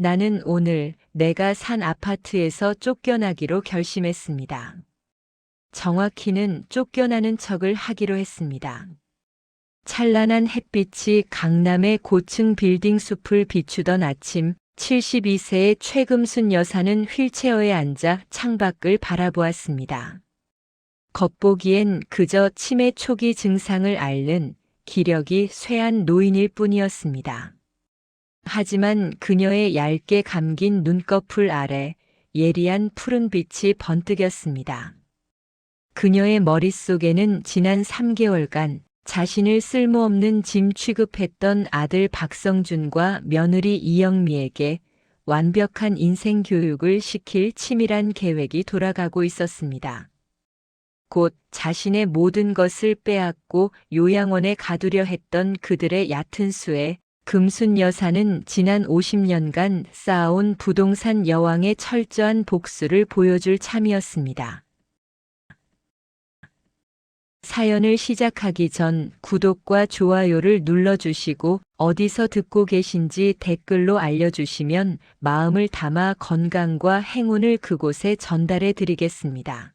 나는 오늘 내가 산 아파트에서 쫓겨나기로 결심했습니다. 정확히는 쫓겨나는 척을 하기로 했습니다. 찬란한 햇빛이 강남의 고층 빌딩 숲을 비추던 아침, 72세의 최금순 여사는 휠체어에 앉아 창밖을 바라보았습니다. 겉보기엔 그저 치매 초기 증상을 앓는 기력이 쇠한 노인일 뿐이었습니다. 하지만 그녀의 얇게 감긴 눈꺼풀 아래 예리한 푸른 빛이 번뜩였습니다. 그녀의 머릿속에는 지난 3개월간 자신을 쓸모없는 짐 취급했던 아들 박성준과 며느리 이영미에게 완벽한 인생 교육을 시킬 치밀한 계획이 돌아가고 있었습니다. 곧 자신의 모든 것을 빼앗고 요양원에 가두려 했던 그들의 얕은 수에 금순 여사는 지난 50년간 쌓아온 부동산 여왕의 철저한 복수를 보여줄 참이었습니다. 사연을 시작하기 전 구독과 좋아요를 눌러주시고 어디서 듣고 계신지 댓글로 알려주시면 마음을 담아 건강과 행운을 그곳에 전달해 드리겠습니다.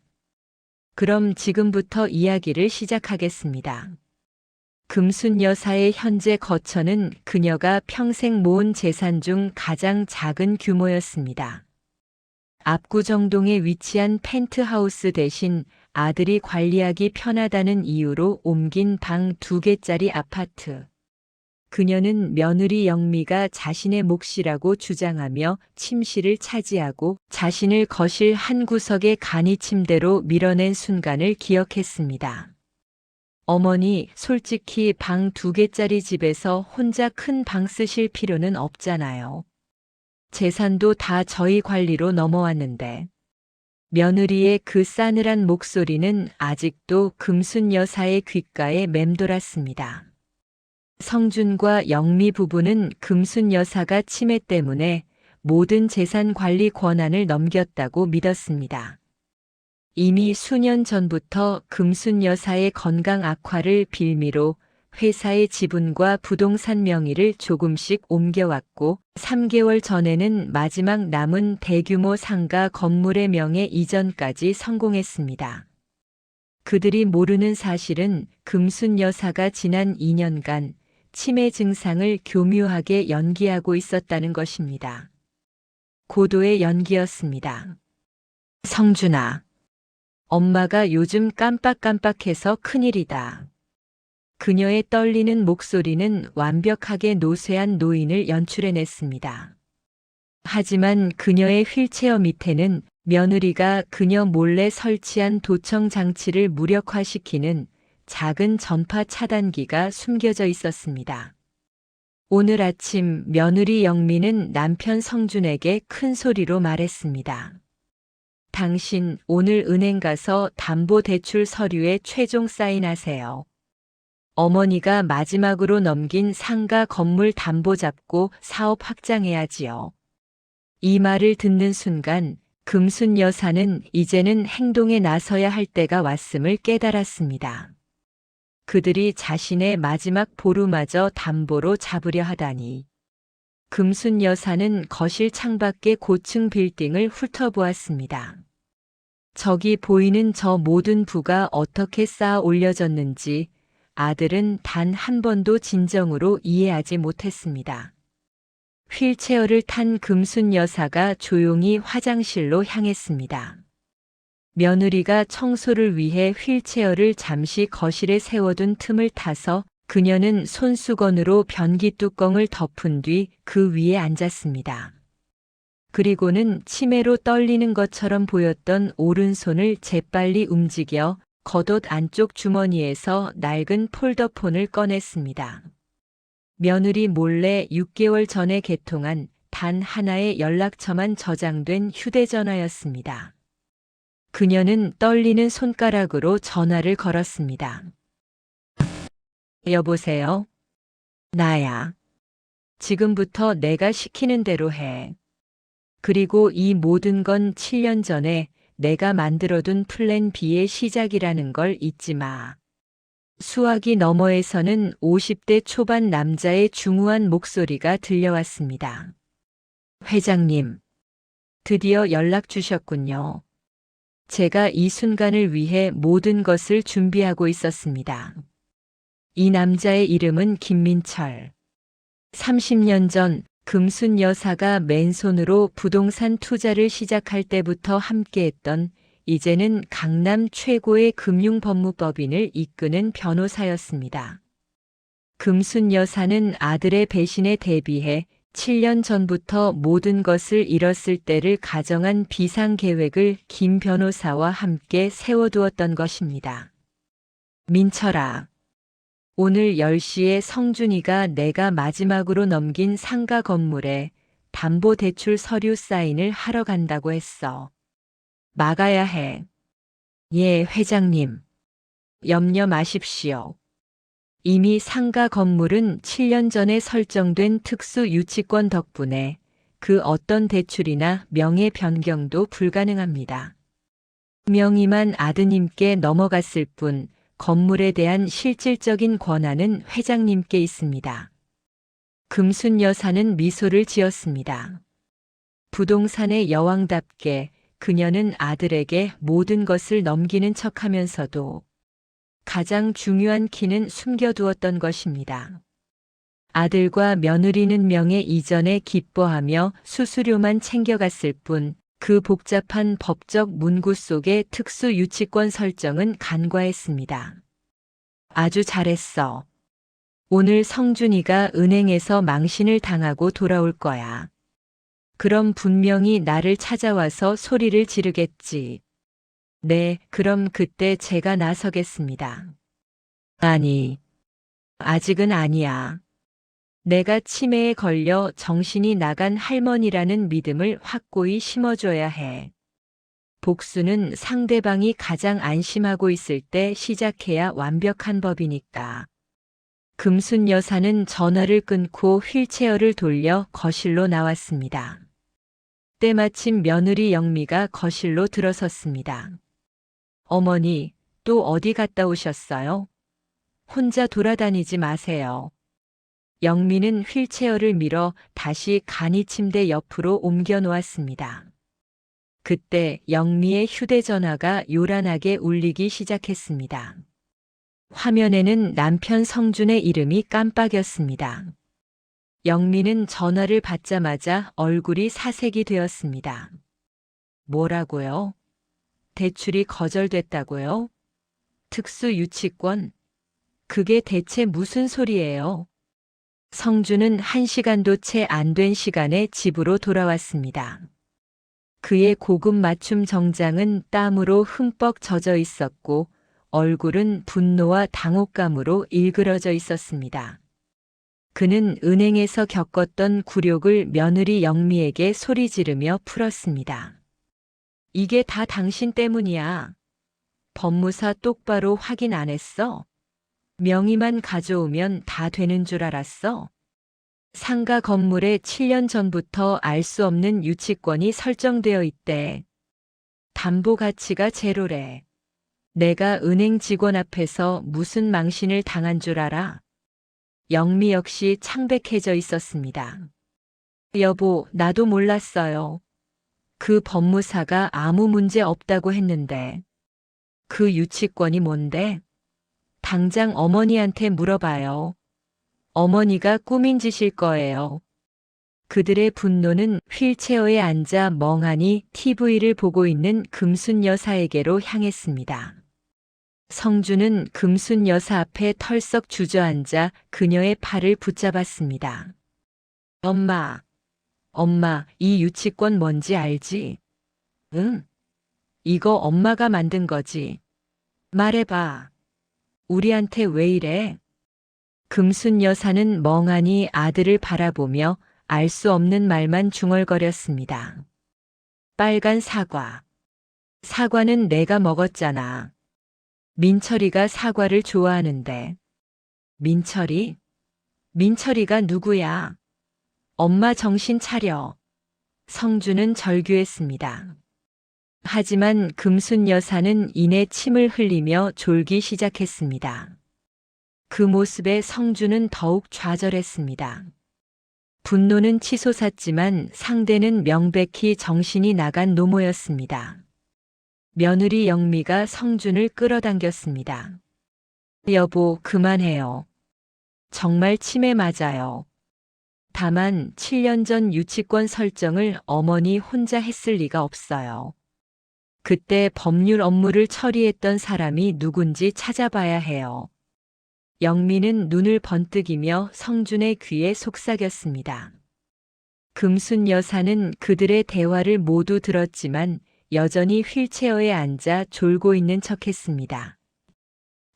그럼 지금부터 이야기를 시작하겠습니다. 금순 여사의 현재 거처는 그녀가 평생 모은 재산 중 가장 작은 규모였습니다. 압구정동에 위치한 펜트하우스 대신 아들이 관리하기 편하다는 이유로 옮긴 방 2개짜리 아파트. 그녀는 며느리 영미가 자신의 몫이라고 주장하며 침실을 차지하고 자신을 거실 한 구석의 간이 침대로 밀어낸 순간을 기억했습니다. 어머니, 솔직히 방 2개짜리 집에서 혼자 큰 방 쓰실 필요는 없잖아요. 재산도 다 저희 관리로 넘어왔는데. 며느리의 그 싸늘한 목소리는 아직도 금순 여사의 귓가에 맴돌았습니다. 성준과 영미 부부는 금순 여사가 치매 때문에 모든 재산 관리 권한을 넘겼다고 믿었습니다. 이미 수년 전부터 금순 여사의 건강 악화를 빌미로 회사의 지분과 부동산 명의를 조금씩 옮겨왔고 3개월 전에는 마지막 남은 대규모 상가 건물의 명예 이전까지 성공했습니다. 그들이 모르는 사실은 금순 여사가 지난 2년간 치매 증상을 교묘하게 연기하고 있었다는 것입니다. 고도의 연기였습니다. 성준아. 엄마가 요즘 깜빡깜빡해서 큰일이다. 그녀의 떨리는 목소리는 완벽하게 노쇠한 노인을 연출해냈습니다. 하지만 그녀의 휠체어 밑에는 며느리가 그녀 몰래 설치한 도청 장치를 무력화시키는 작은 전파 차단기가 숨겨져 있었습니다. 오늘 아침 며느리 영미는 남편 성준에게 큰 소리로 말했습니다. 당신 오늘 은행 가서 담보대출 서류에 최종 사인하세요. 어머니가 마지막으로 넘긴 상가 건물 담보 잡고 사업 확장해야지요. 이 말을 듣는 순간 금순 여사는 이제는 행동에 나서야 할 때가 왔음을 깨달았습니다. 그들이 자신의 마지막 보루마저 담보로 잡으려 하다니. 금순 여사는 거실 창밖의 고층 빌딩을 훑어보았습니다. 저기 보이는 저 모든 부가 어떻게 쌓아 올려졌는지 아들은 단 한 번도 진정으로 이해하지 못했습니다. 휠체어를 탄 금순 여사가 조용히 화장실로 향했습니다. 며느리가 청소를 위해 휠체어를 잠시 거실에 세워둔 틈을 타서 그녀는 손수건으로 변기 뚜껑을 덮은 뒤 그 위에 앉았습니다. 그리고는 치매로 떨리는 것처럼 보였던 오른손을 재빨리 움직여 겉옷 안쪽 주머니에서 낡은 폴더폰을 꺼냈습니다. 며느리 몰래 6개월 전에 개통한 단 하나의 연락처만 저장된 휴대전화였습니다. 그녀는 떨리는 손가락으로 전화를 걸었습니다. 여보세요? 나야. 지금부터 내가 시키는 대로 해. 그리고 이 모든 건 7년 전에 내가 만들어둔 플랜 B의 시작이라는 걸 잊지 마. 수화기 너머에서는 50대 초반 남자의 중후한 목소리가 들려왔습니다. 회장님, 드디어 연락 주셨군요. 제가 이 순간을 위해 모든 것을 준비하고 있었습니다. 이 남자의 이름은 김민철. 30년 전 금순 여사가 맨손으로 부동산 투자를 시작할 때부터 함께했던, 이제는 강남 최고의 금융법무법인을 이끄는 변호사였습니다. 금순 여사는 아들의 배신에 대비해 7년 전부터 모든 것을 잃었을 때를 가정한 비상계획을 김 변호사와 함께 세워두었던 것입니다. 민철아, 오늘 10시에 성준이가 내가 마지막으로 넘긴 상가 건물에 담보대출 서류 사인을 하러 간다고 했어. 막아야 해. 예, 회장님. 염려 마십시오. 이미 상가 건물은 7년 전에 설정된 특수 유치권 덕분에 그 어떤 대출이나 명의 변경도 불가능합니다. 명의만 아드님께 넘어갔을 뿐 건물에 대한 실질적인 권한은 회장님께 있습니다. 금순 여사는 미소를 지었습니다. 부동산의 여왕답게 그녀는 아들에게 모든 것을 넘기는 척하면서도 가장 중요한 키는 숨겨두었던 것입니다. 아들과 며느리는 명예 이전에 기뻐하며 수수료만 챙겨갔을 뿐 그 복잡한 법적 문구 속의 특수 유치권 설정은 간과했습니다. 아주 잘했어. 오늘 성준이가 은행에서 망신을 당하고 돌아올 거야. 그럼 분명히 나를 찾아와서 소리를 지르겠지. 네, 그럼 그때 제가 나서겠습니다. 아니, 아직은 아니야. 내가 치매에 걸려 정신이 나간 할머니라는 믿음을 확고히 심어줘야 해. 복수는 상대방이 가장 안심하고 있을 때 시작해야 완벽한 법이니까. 금순 여사는 전화를 끊고 휠체어를 돌려 거실로 나왔습니다. 때마침 며느리 영미가 거실로 들어섰습니다. 어머니, 또 어디 갔다 오셨어요? 혼자 돌아다니지 마세요. 영미는 휠체어를 밀어 다시 간이 침대 옆으로 옮겨 놓았습니다. 그때 영미의 휴대전화가 요란하게 울리기 시작했습니다. 화면에는 남편 성준의 이름이 깜빡였습니다. 영미는 전화를 받자마자 얼굴이 사색이 되었습니다. 뭐라고요? 대출이 거절됐다고요? 특수 유치권? 그게 대체 무슨 소리예요? 성준은 1시간도 채 안 된 시간에 집으로 돌아왔습니다. 그의 고급 맞춤 정장은 땀으로 흠뻑 젖어 있었고 얼굴은 분노와 당혹감으로 일그러져 있었습니다. 그는 은행에서 겪었던 굴욕을 며느리 영미에게 소리 지르며 풀었습니다. 이게 다 당신 때문이야. 법무사 똑바로 확인 안 했어? 명의만 가져오면 다 되는 줄 알았어? 상가 건물에 7년 전부터 알 수 없는 유치권이 설정되어 있대. 담보 가치가 제로래. 내가 은행 직원 앞에서 무슨 망신을 당한 줄 알아? 영미 역시 창백해져 있었습니다. 여보, 나도 몰랐어요. 그 법무사가 아무 문제 없다고 했는데. 그 유치권이 뭔데? 당장 어머니한테 물어봐요. 어머니가 꾸민 짓일 거예요. 그들의 분노는 휠체어에 앉아 멍하니 TV를 보고 있는 금순 여사에게로 향했습니다. 성준은 금순 여사 앞에 털썩 주저앉아 그녀의 팔을 붙잡았습니다. 엄마, 이 유치권 뭔지 알지? 응? 이거 엄마가 만든 거지. 말해봐. 우리한테 왜 이래? 금순 여사는 멍하니 아들을 바라보며 알 수 없는 말만 중얼거렸습니다. 빨간 사과. 사과는 내가 먹었잖아. 민철이가 사과를 좋아하는데. 민철이? 민철이가 누구야? 엄마 정신 차려. 성준은 절규했습니다. 하지만 금순 여사는 이내 침을 흘리며 졸기 시작했습니다. 그 모습에 성준은 더욱 좌절했습니다. 분노는 치솟았지만 상대는 명백히 정신이 나간 노모였습니다. 며느리 영미가 성준을 끌어당겼습니다. 여보, 그만해요. 정말 치매 맞아요. 다만 7년 전 유치권 설정을 어머니 혼자 했을 리가 없어요. 그때 법률 업무를 처리했던 사람이 누군지 찾아봐야 해요. 영미는 눈을 번뜩이며 성준의 귀에 속삭였습니다. 금순 여사는 그들의 대화를 모두 들었지만 여전히 휠체어에 앉아 졸고 있는 척했습니다.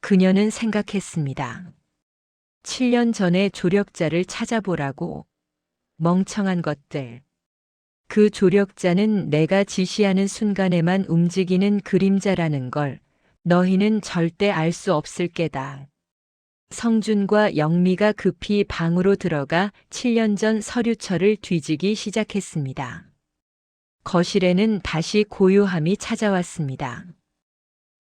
그녀는 생각했습니다. 7년 전에 조력자를 찾아보라고. 멍청한 것들. 그 조력자는 내가 지시하는 순간에만 움직이는 그림자라는 걸 너희는 절대 알 수 없을 게다. 성준과 영미가 급히 방으로 들어가 7년 전 서류철을 뒤지기 시작했습니다. 거실에는 다시 고요함이 찾아왔습니다.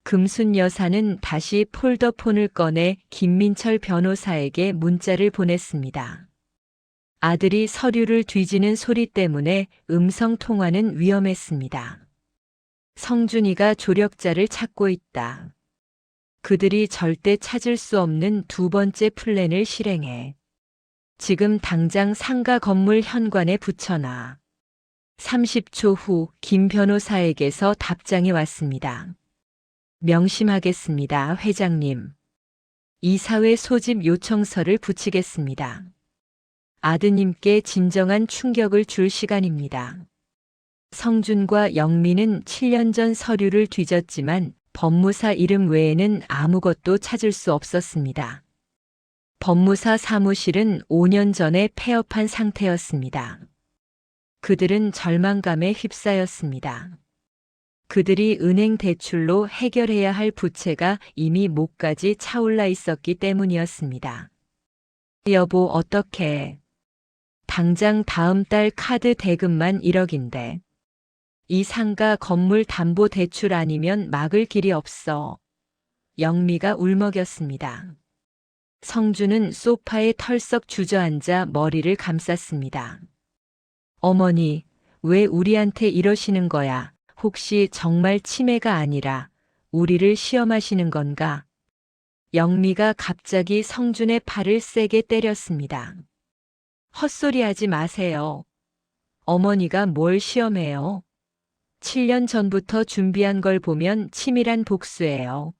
금순 여사는 다시 폴더폰을 꺼내 김민철 변호사에게 문자를 보냈습니다. 아들이 서류를 뒤지는 소리 때문에 음성 통화는 위험했습니다. 성준이가 조력자를 찾고 있다. 그들이 절대 찾을 수 없는 두 번째 플랜을 실행해. 지금 당장 상가 건물 현관에 붙여놔. 30초 후 김 변호사에게서 답장이 왔습니다. 명심하겠습니다, 회장님. 이사회 소집 요청서를 붙이겠습니다. 아드님께 진정한 충격을 줄 시간입니다. 성준과 영미는 7년 전 서류를 뒤졌지만 법무사 이름 외에는 아무것도 찾을 수 없었습니다. 법무사 사무실은 5년 전에 폐업한 상태였습니다. 그들은 절망감에 휩싸였습니다. 그들이 은행 대출로 해결해야 할 부채가 이미 목까지 차올라 있었기 때문이었습니다. 여보, 어떡해. 당장 다음 달 카드 대금만 1억인데. 이 상가 건물 담보 대출 아니면 막을 길이 없어. 영미가 울먹였습니다. 성준은 소파에 털썩 주저앉아 머리를 감쌌습니다. 어머니, 왜 우리한테 이러시는 거야? 혹시 정말 치매가 아니라 우리를 시험하시는 건가? 영미가 갑자기 성준의 팔을 세게 때렸습니다. 헛소리하지 마세요. 어머니가 뭘 시험해요? 7년 전부터 준비한 걸 보면 치밀한 복수예요.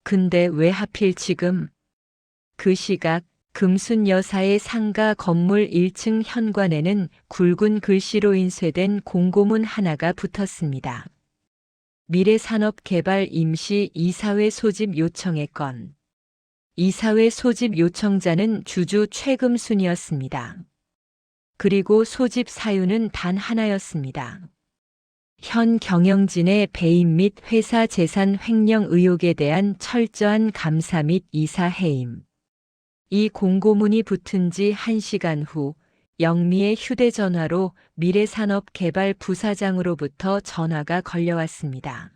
근데 왜 하필 지금? 그 시각 금순 여사의 상가 건물 1층 현관에는 굵은 글씨로 인쇄된 공고문 하나가 붙었습니다. 미래산업개발 임시 이사회 소집 요청의 건. 이사회 소집 요청자는 주주 최금순이었습니다. 그리고 소집 사유는 단 하나였습니다. 현 경영진의 배임 및 회사 재산 횡령 의혹에 대한 철저한 감사 및 이사 해임. 이 공고문이 붙은 지 1시간 후 영미의 휴대전화로 미래산업개발 부사장으로부터 전화가 걸려왔습니다.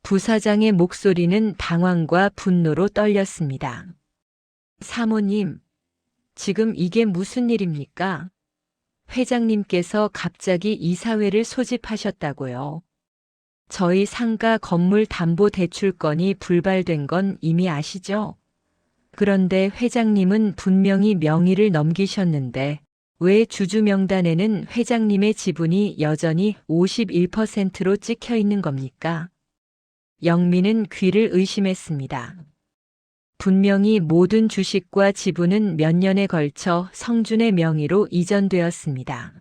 부사장의 목소리는 당황과 분노로 떨렸습니다. 사모님, 지금 이게 무슨 일입니까? 회장님께서 갑자기 이사회를 소집하셨다고요. 저희 상가 건물 담보 대출건이 불발된 건 이미 아시죠? 그런데 회장님은 분명히 명의를 넘기셨는데 왜 주주 명단에는 회장님의 지분이 여전히 51%로 찍혀 있는 겁니까? 영미는 귀를 의심했습니다. 분명히 모든 주식과 지분은 몇 년에 걸쳐 성준의 명의로 이전되었습니다.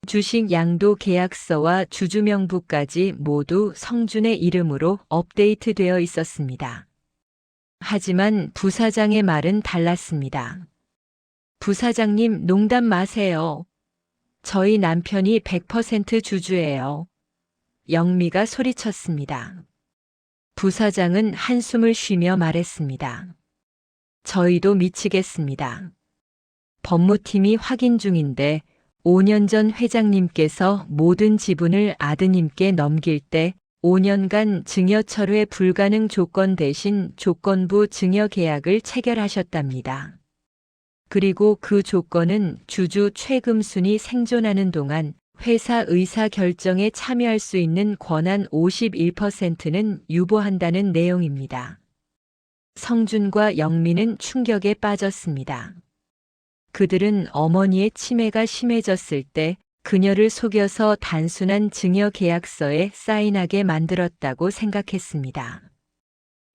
주식 양도 계약서와 주주 명부까지 모두 성준의 이름으로 업데이트되어 있었습니다. 하지만 부사장의 말은 달랐습니다. 부사장님, 농담 마세요. 저희 남편이 100% 주주예요. 영미가 소리쳤습니다. 부사장은 한숨을 쉬며 말했습니다. 저희도 미치겠습니다. 법무팀이 확인 중인데 5년 전 회장님께서 모든 지분을 아드님께 넘길 때 5년간 증여 철회 불가능 조건 대신 조건부 증여 계약을 체결하셨답니다. 그리고 그 조건은 주주 최금순이 생존하는 동안 회사 의사 결정에 참여할 수 있는 권한 51%는 유보한다는 내용입니다. 성준과 영미는 충격에 빠졌습니다. 그들은 어머니의 치매가 심해졌을 때 그녀를 속여서 단순한 증여 계약서에 사인하게 만들었다고 생각했습니다.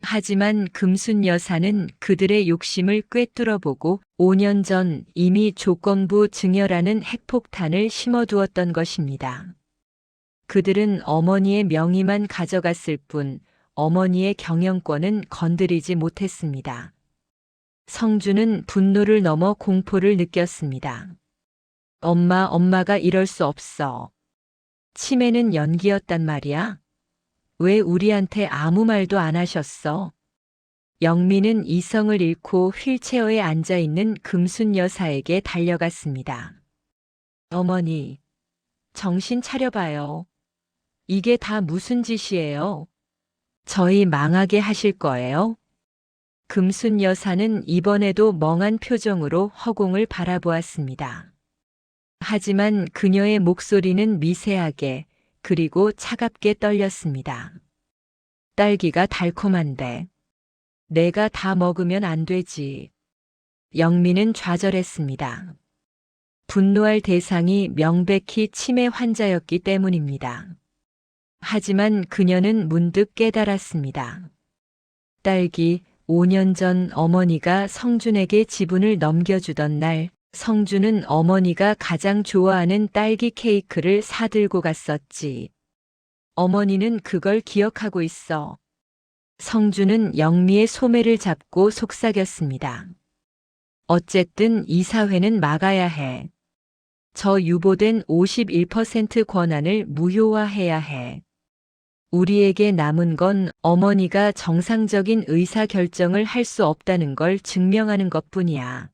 하지만 금순 여사는 그들의 욕심을 꿰뚫어보고 5년 전 이미 조건부 증여라는 핵폭탄을 심어두었던 것입니다. 그들은 어머니의 명의만 가져갔을 뿐 어머니의 경영권은 건드리지 못했습니다. 성주는 분노를 넘어 공포를 느꼈습니다. 엄마가 이럴 수 없어. 치매는 연기였단 말이야? 왜 우리한테 아무 말도 안 하셨어? 영미는 이성을 잃고 휠체어에 앉아 있는 금순 여사에게 달려갔습니다. 어머니, 정신 차려봐요. 이게 다 무슨 짓이에요? 저희 망하게 하실 거예요? 금순 여사는 이번에도 멍한 표정으로 허공을 바라보았습니다. 하지만 그녀의 목소리는 미세하게 그리고 차갑게 떨렸습니다. 딸기가 달콤한데 내가 다 먹으면 안 되지. 영미는 좌절했습니다. 분노할 대상이 명백히 치매 환자였기 때문입니다. 하지만 그녀는 문득 깨달았습니다. 딸기, 5년 전 어머니가 성준에게 지분을 넘겨주던 날, 성준은 어머니가 가장 좋아하는 딸기 케이크를 사들고 갔었지. 어머니는 그걸 기억하고 있어. 성준은 영미의 소매를 잡고 속삭였습니다. 어쨌든 이 사회는 막아야 해. 저 유보된 51% 권한을 무효화해야 해. 우리에게 남은 건 어머니가 정상적인 의사결정을 할 수 없다는 걸 증명하는 것뿐이야.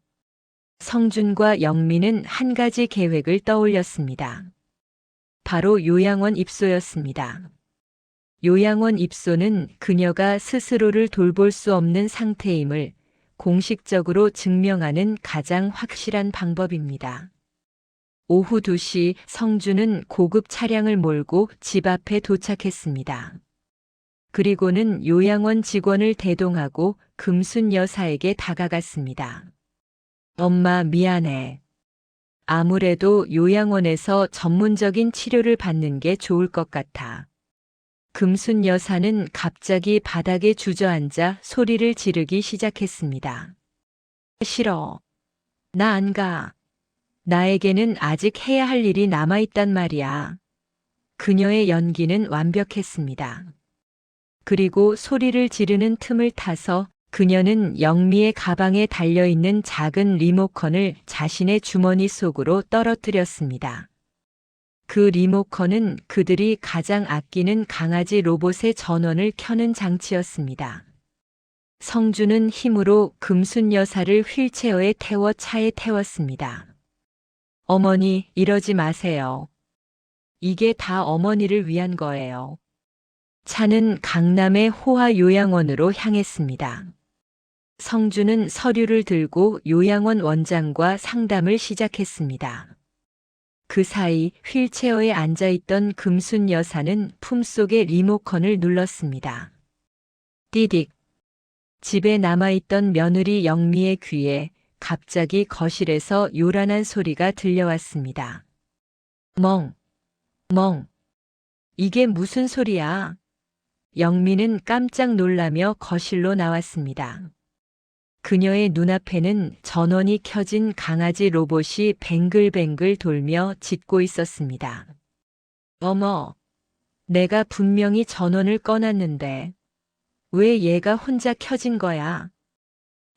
성준과 영미는 한 가지 계획을 떠올렸습니다. 바로 요양원 입소였습니다. 요양원 입소는 그녀가 스스로를 돌볼 수 없는 상태임을 공식적으로 증명하는 가장 확실한 방법입니다. 오후 2시 성준은 고급 차량을 몰고 집 앞에 도착했습니다. 그리고는 요양원 직원을 대동하고 금순 여사에게 다가갔습니다. 엄마 미안해. 아무래도 요양원에서 전문적인 치료를 받는 게 좋을 것 같아. 금순 여사는 갑자기 바닥에 주저앉아 소리를 지르기 시작했습니다. 싫어. 나 안 가. 나에게는 아직 해야 할 일이 남아있단 말이야. 그녀의 연기는 완벽했습니다. 그리고 소리를 지르는 틈을 타서 그녀는 영미의 가방에 달려있는 작은 리모컨을 자신의 주머니 속으로 떨어뜨렸습니다. 그 리모컨은 그들이 가장 아끼는 강아지 로봇의 전원을 켜는 장치였습니다. 성주는 힘으로 금순 여사를 휠체어에 태워 차에 태웠습니다. 어머니, 이러지 마세요. 이게 다 어머니를 위한 거예요. 차는 강남의 호화 요양원으로 향했습니다. 성주는 서류를 들고 요양원 원장과 상담을 시작했습니다. 그 사이 휠체어에 앉아있던 금순 여사는 품속의 리모컨을 눌렀습니다. 띠딕. 집에 남아있던 며느리 영미의 귀에 갑자기 거실에서 요란한 소리가 들려왔습니다. 멍. 이게 무슨 소리야? 영미는 깜짝 놀라며 거실로 나왔습니다. 그녀의 눈앞에는 전원이 켜진 강아지 로봇이 뱅글뱅글 돌며 짖고 있었습니다. 어머, 내가 분명히 전원을 꺼놨는데 왜 얘가 혼자 켜진 거야?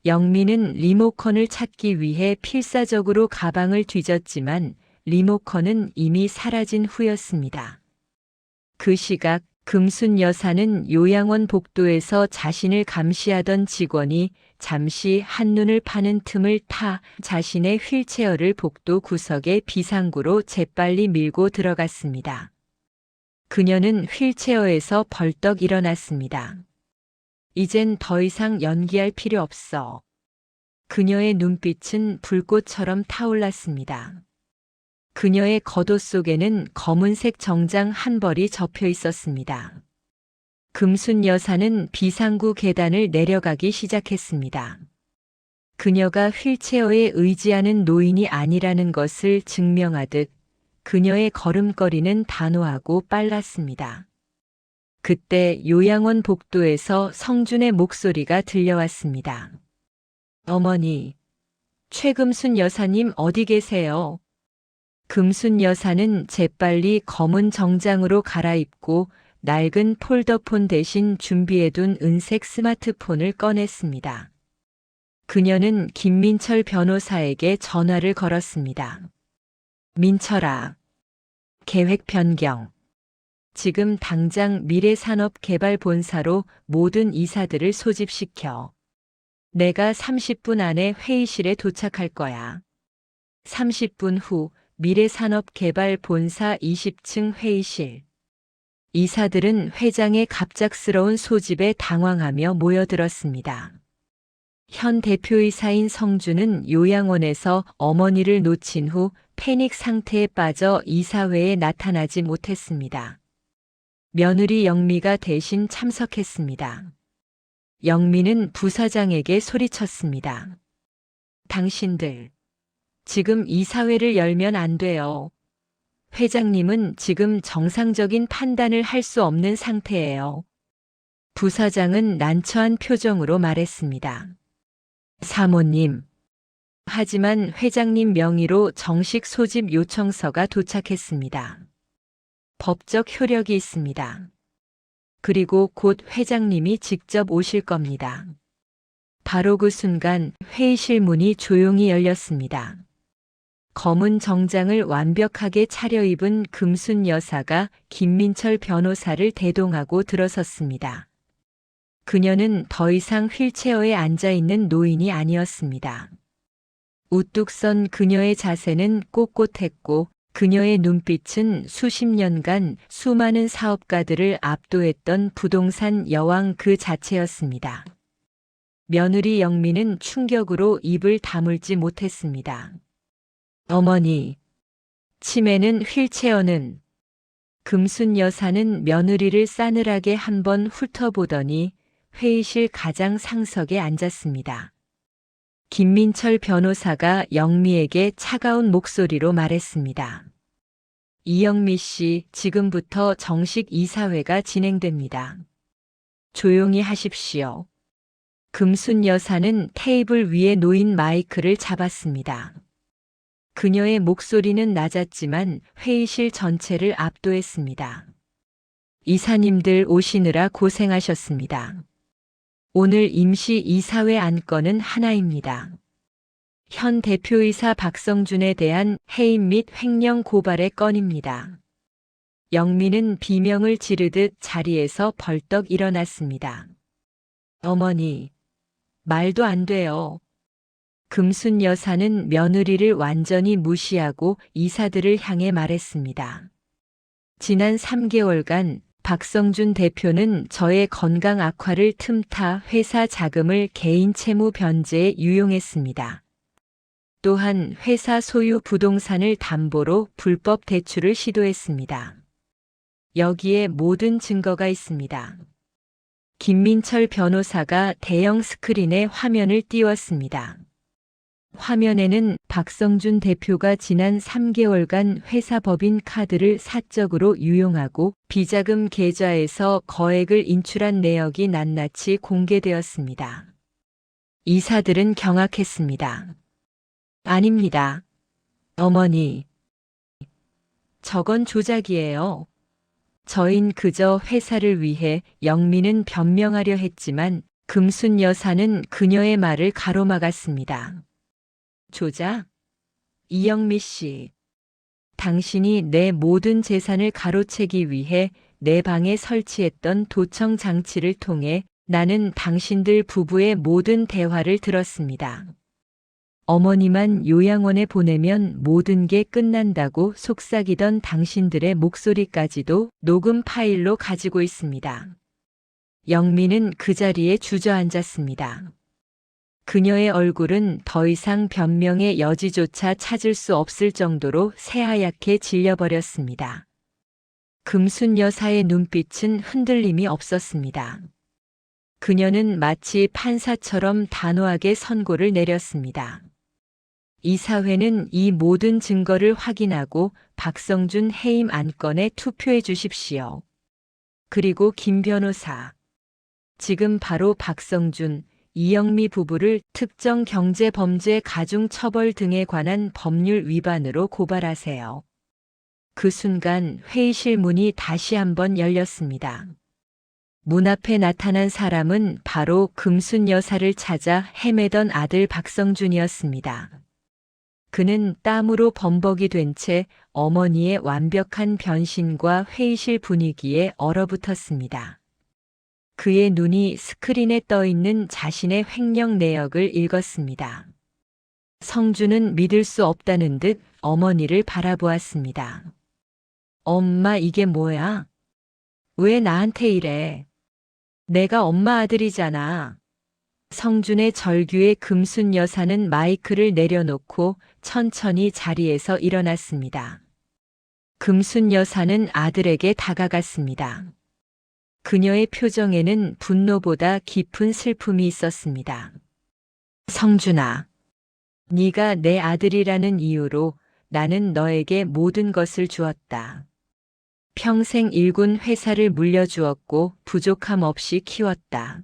영미는 리모컨을 찾기 위해 필사적으로 가방을 뒤졌지만 리모컨은 이미 사라진 후였습니다. 그 시각 금순 여사는 요양원 복도에서 자신을 감시하던 직원이 잠시 한눈을 파는 틈을 타 자신의 휠체어를 복도 구석에 비상구로 재빨리 밀고 들어갔습니다. 그녀는 휠체어에서 벌떡 일어났습니다. 이젠 더 이상 연기할 필요 없어. 그녀의 눈빛은 불꽃처럼 타올랐습니다. 그녀의 겉옷 속에는 검은색 정장 한 벌이 접혀 있었습니다. 금순 여사는 비상구 계단을 내려가기 시작했습니다. 그녀가 휠체어에 의지하는 노인이 아니라는 것을 증명하듯 그녀의 걸음걸이는 단호하고 빨랐습니다. 그때 요양원 복도에서 성준의 목소리가 들려왔습니다. 어머니, 최금순 여사님 어디 계세요? 금순 여사는 재빨리 검은 정장으로 갈아입고 낡은 폴더폰 대신 준비해둔 은색 스마트폰을 꺼냈습니다. 그녀는 김민철 변호사에게 전화를 걸었습니다. 민철아, 계획 변경. 지금 당장 미래산업개발본사로 모든 이사들을 소집시켜. 내가 30분 안에 회의실에 도착할 거야. 30분 후 미래산업개발본사 20층 회의실. 이사들은 회장의 갑작스러운 소집에 당황하며 모여들었습니다. 현 대표이사인 성준은 요양원에서 어머니를 놓친 후 패닉 상태에 빠져 이사회에 나타나지 못했습니다. 며느리 영미가 대신 참석했습니다. 영미는 부사장에게 소리쳤습니다. 당신들, 지금 이사회를 열면 안 돼요. 회장님은 지금 정상적인 판단을 할 수 없는 상태예요. 부사장은 난처한 표정으로 말했습니다. 사모님. 하지만 회장님 명의로 정식 소집 요청서가 도착했습니다. 법적 효력이 있습니다. 그리고 곧 회장님이 직접 오실 겁니다. 바로 그 순간 회의실 문이 조용히 열렸습니다. 검은 정장을 완벽하게 차려입은 금순 여사가 김민철 변호사를 대동하고 들어섰습니다. 그녀는 더 이상 휠체어에 앉아있는 노인이 아니었습니다. 우뚝 선 그녀의 자세는 꼿꼿했고 그녀의 눈빛은 수십 년간 수많은 사업가들을 압도했던 부동산 여왕 그 자체였습니다. 며느리 영미는 충격으로 입을 다물지 못했습니다. 어머니, 치매는 휠체어는. 금순 여사는 며느리를 싸늘하게 한번 훑어보더니 회의실 가장 상석에 앉았습니다. 김민철 변호사가 영미에게 차가운 목소리로 말했습니다. 이영미 씨, 지금부터 정식 이사회가 진행됩니다. 조용히 하십시오. 금순 여사는 테이블 위에 놓인 마이크를 잡았습니다. 그녀의 목소리는 낮았지만 회의실 전체를 압도했습니다. 이사님들 오시느라 고생하셨습니다. 오늘 임시 이사회 안건은 하나입니다. 현 대표이사 박성준에 대한 해임 및 횡령 고발의 건입니다. 영미는 비명을 지르듯 자리에서 벌떡 일어났습니다. 어머니, 말도 안 돼요. 금순 여사는 며느리를 완전히 무시하고 이사들을 향해 말했습니다. 지난 3개월간 박성준 대표는 저의 건강 악화를 틈타 회사 자금을 개인 채무 변제에 유용했습니다. 또한 회사 소유 부동산을 담보로 불법 대출을 시도했습니다. 여기에 모든 증거가 있습니다. 김민철 변호사가 대형 스크린에 화면을 띄웠습니다. 화면에는 박성준 대표가 지난 3개월간 회사 법인 카드를 사적으로 유용하고 비자금 계좌에서 거액을 인출한 내역이 낱낱이 공개되었습니다. 이사들은 경악했습니다. 아닙니다. 어머니. 저건 조작이에요. 저흰 그저 회사를 위해 영미는 변명하려 했지만 금순 여사는 그녀의 말을 가로막았습니다. 조작? 이영미 씨. 당신이 내 모든 재산을 가로채기 위해 내 방에 설치했던 도청 장치를 통해 나는 당신들 부부의 모든 대화를 들었습니다. 어머니만 요양원에 보내면 모든 게 끝난다고 속삭이던 당신들의 목소리까지도 녹음 파일로 가지고 있습니다. 영미는 그 자리에 주저앉았습니다. 그녀의 얼굴은 더 이상 변명의 여지조차 찾을 수 없을 정도로 새하얗게 질려버렸습니다. 금순 여사의 눈빛은 흔들림이 없었습니다. 그녀는 마치 판사처럼 단호하게 선고를 내렸습니다. 이사회는 이 모든 증거를 확인하고 박성준 해임 안건에 투표해 주십시오. 그리고 김 변호사, 지금 바로 박성준, 이영미 부부를 특정 경제범죄 가중처벌 등에 관한 법률 위반으로 고발하세요. 그 순간 회의실 문이 다시 한번 열렸습니다. 문 앞에 나타난 사람은 바로 금순 여사를 찾아 헤매던 아들 박성준이었습니다. 그는 땀으로 범벅이 된 채 어머니의 완벽한 변신과 회의실 분위기에 얼어붙었습니다. 그의 눈이 스크린에 떠 있는 자신의 횡령 내역을 읽었습니다. 성준은 믿을 수 없다는 듯 어머니를 바라보았습니다. 엄마, 이게 뭐야? 왜 나한테 이래? 내가 엄마 아들이잖아. 성준의 절규에 금순 여사는 마이크를 내려놓고 천천히 자리에서 일어났습니다. 금순 여사는 아들에게 다가갔습니다. 그녀의 표정에는 분노보다 깊은 슬픔이 있었습니다. 성준아, 네가 내 아들이라는 이유로 나는 너에게 모든 것을 주었다. 평생 일군 회사를 물려주었고 부족함 없이 키웠다.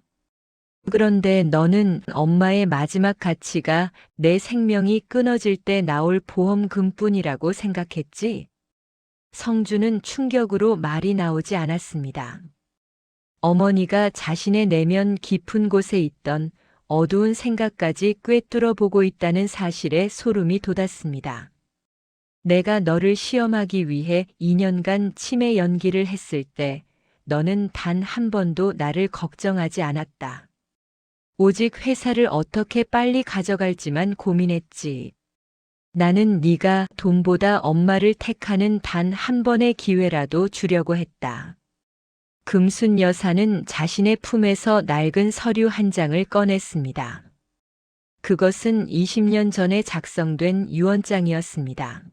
그런데 너는 엄마의 마지막 가치가 내 생명이 끊어질 때 나올 보험금뿐이라고 생각했지? 성준은 충격으로 말이 나오지 않았습니다. 어머니가 자신의 내면 깊은 곳에 있던 어두운 생각까지 꿰뚫어 보고 있다는 사실에 소름이 돋았습니다. 내가 너를 시험하기 위해 2년간 치매 연기를 했을 때 너는 단 한 번도 나를 걱정하지 않았다. 오직 회사를 어떻게 빨리 가져갈지만 고민했지. 나는 네가 돈보다 엄마를 택하는 단 한 번의 기회라도 주려고 했다. 금순 여사는 자신의 품에서 낡은 서류 한 장을 꺼냈습니다. 그것은 20년 전에 작성된 유언장이었습니다.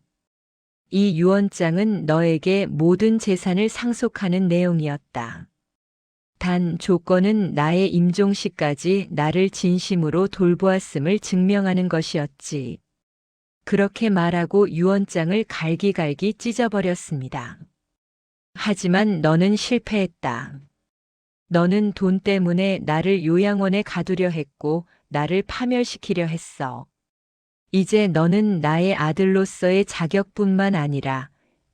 이 유언장은 너에게 모든 재산을 상속하는 내용이었다. 단 조건은 나의 임종시까지 나를 진심으로 돌보았음을 증명하는 것이었지. 그렇게 말하고 유언장을 갈기갈기 찢어버렸습니다. 하지만 너는 실패했다. 너는 돈 때문에 나를 요양원에 가두려 했고 나를 파멸시키려 했어. 이제 너는 나의 아들로서의 자격뿐만 아니라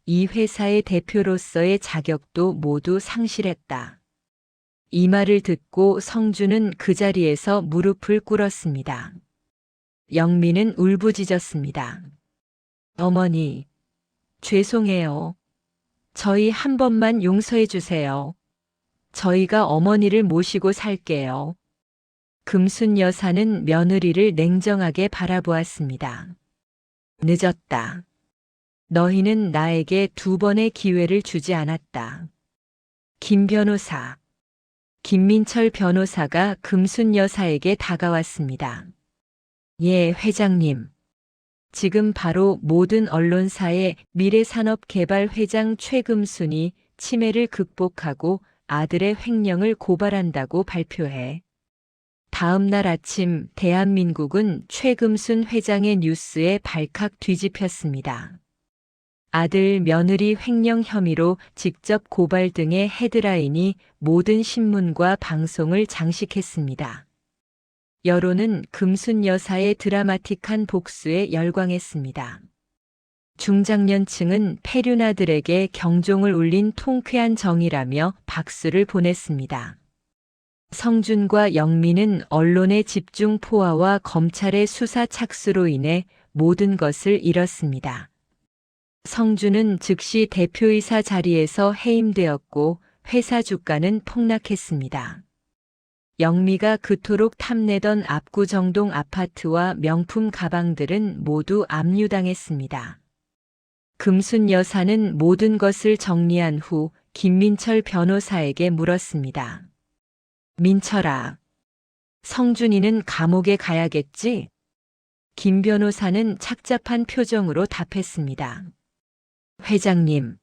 이 회사의 대표로서의 자격도 모두 상실했다. 이 말을 듣고 성준은 그 자리에서 무릎을 꿇었습니다. 영미는 울부짖었습니다. 어머니, 죄송해요. 저희 한 번만 용서해 주세요. 저희가 어머니를 모시고 살게요. 금순 여사는 며느리를 냉정하게 바라보았습니다. 늦었다. 너희는 나에게 두 번의 기회를 주지 않았다. 김 변호사. 김민철 변호사가 금순 여사에게 다가왔습니다. 예, 회장님. 지금 바로 모든 언론사의 미래산업개발 회장 최금순이 치매를 극복하고 아들의 횡령을 고발한다고 발표해. 다음 날 아침 대한민국은 최금순 회장의 뉴스에 발칵 뒤집혔습니다. 아들 며느리 횡령 혐의로 직접 고발 등의 헤드라인이 모든 신문과 방송을 장식했습니다. 여론은 금순 여사의 드라마틱한 복수에 열광했습니다. 중장년층은 페류나들에게 경종을 울린 통쾌한 정의라며 박수를 보냈습니다. 성준과 영미는 언론의 집중 포화와 검찰의 수사 착수로 인해 모든 것을 잃었습니다. 성준은 즉시 대표이사 자리에서 해임되었고 회사 주가는 폭락했습니다. 영미가 그토록 탐내던 압구정동 아파트와 명품 가방들은 모두 압류당했습니다. 금순 여사는 모든 것을 정리한 후 김민철 변호사에게 물었습니다. 민철아, 성준이는 감옥에 가야겠지? 김 변호사는 착잡한 표정으로 답했습니다. 회장님,